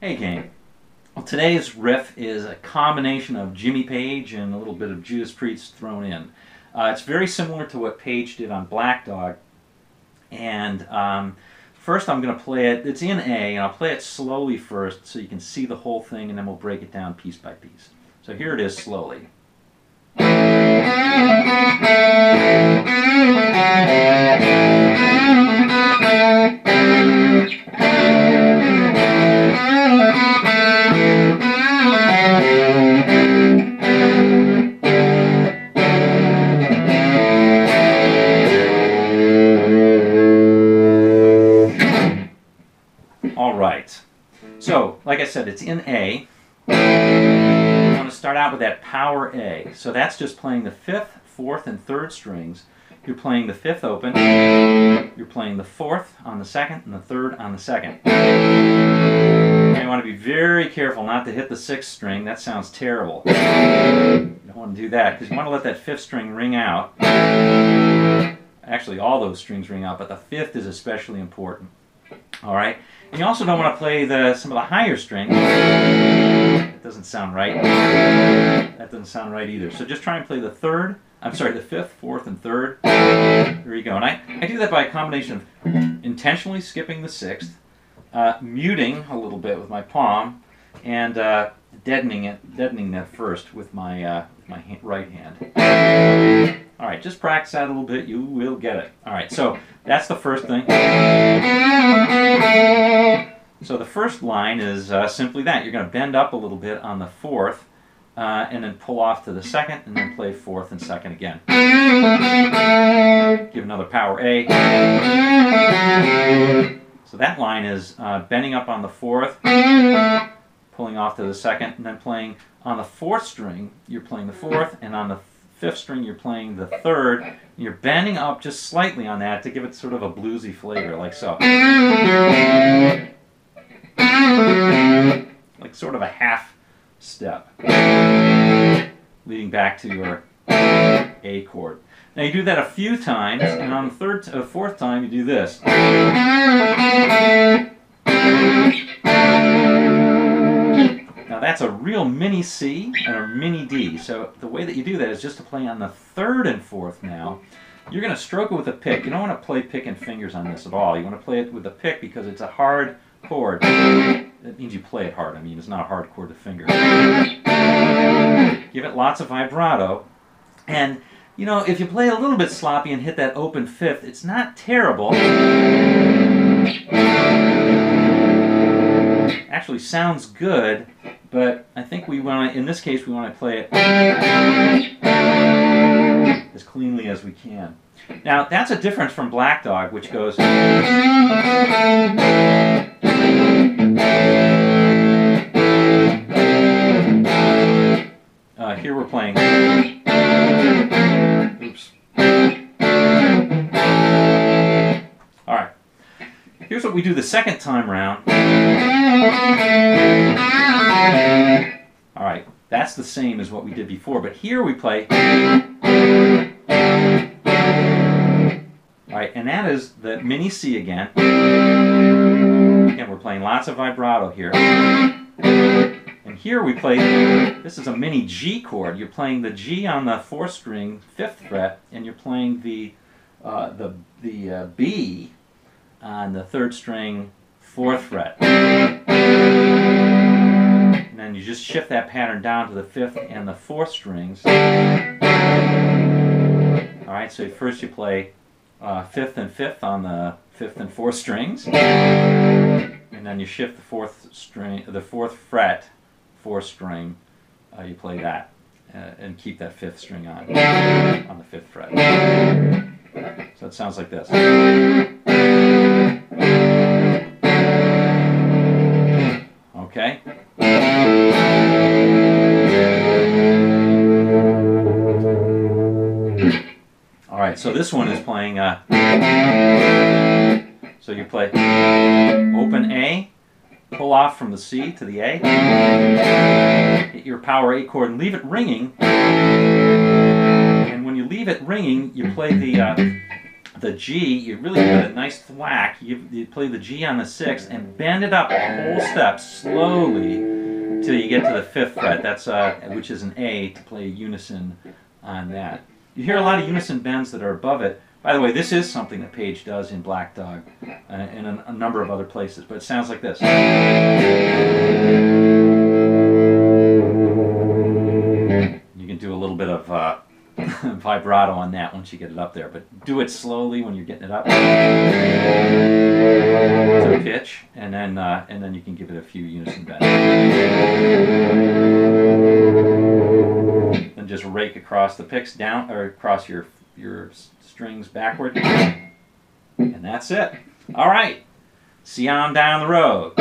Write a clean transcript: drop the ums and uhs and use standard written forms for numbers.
Hey gang. Well, today's riff is a combination of Jimmy Page and a little bit of Judas Priest thrown in. It's very similar to what Page did on Black Dog. And first I'm going to play it, it's in A, and I'll play it slowly first so you can see the whole thing, and then we'll break it down piece by piece. So here it is slowly. Alright, so like I said, it's in A. I'm going to start out with that power A. So that's just playing the 5th, 4th, and 3rd strings. You're playing the 5th open, you're playing the 4th on the 2nd, and the 3rd on the 2nd. You want to be very careful not to hit the 6th string. That sounds terrible. You don't want to do that because you want to let that 5th string ring out. Actually, all those strings ring out, but the 5th is especially important. Alright? And you also don't want to play some of the higher strings. That doesn't sound right. That doesn't sound right either. So just try and play the 3rd, I'm sorry, the 5th, 4th, and 3rd. There you go. And I do that by a combination of intentionally skipping the 6th, muting a little bit with my palm, and deadening that first with my right hand. All right, just practice that a little bit. You will get it. All right, so that's the first thing. So the first line is simply that. You're going to bend up a little bit on the 4th, and then pull off to the 2nd, and then play 4th and 2nd again. Give another power A. So that line is bending up on the 4th, pulling off to the 2nd, and then playing on the 4th string, you're playing the 4th, and on the 5th string, you're playing the 3rd. You're bending up just slightly on that to give it sort of a bluesy flavor, like so. Like sort of a half step, leading back to your A chord. Now you do that a few times, and on the 4th time, you do this. Now that's a real mini C and a mini D. So the way that you do that is just to play on the 3rd and 4th now. You're going to stroke it with a pick. You don't want to play pick and fingers on this at all. You want to play it with a pick because it's a hard chord. That means you play it hard. I mean, it's not a hard chord to finger. Give it lots of vibrato. And, you know, if you play a little bit sloppy and hit that open 5th, it's not terrible. Actually sounds good, but I think we want to, in this case, we want to play it as cleanly as we can. Now, that's a difference from Black Dog, which goes... here we're playing... Oops. Alright. Here's what we do the second time round. Alright, that's the same as what we did before, but here we play... Alright, and that is the mini C again. Again, we're playing lots of vibrato here. And here we play, this is a mini G chord. You're playing the G on the 4th string, 5th fret, and you're playing the B on the 3rd string, 4th fret. And then you just shift that pattern down to the 5th and the 4th strings. Alright, so first you play 5th and 5th on the 5th and 4th strings. And then you shift the 4th string, the 4th fret, 4th string, you play that. And keep that 5th string on the 5th fret. So it sounds like this. Okay? Alright, so this one is playing, So you play open A, pull off from the C to the A, hit your power A chord and leave it ringing. And when you leave it ringing, you play the G. You really give it a nice thwack. You play the G on the 6th and bend it up a whole step slowly till you get to the 5th fret. That's which is an A, to play a unison on that. You hear a lot of unison bends that are above it. By the way, this is something that Page does in Black Dog and a number of other places, but it sounds like this. You can do a little bit of vibrato on that once you get it up there, but do it slowly when you're getting it up to pitch, and then you can give it a few unison bends. Then just rake across the picks down, or across your strings backward, and that's it. All right, see you on down the road.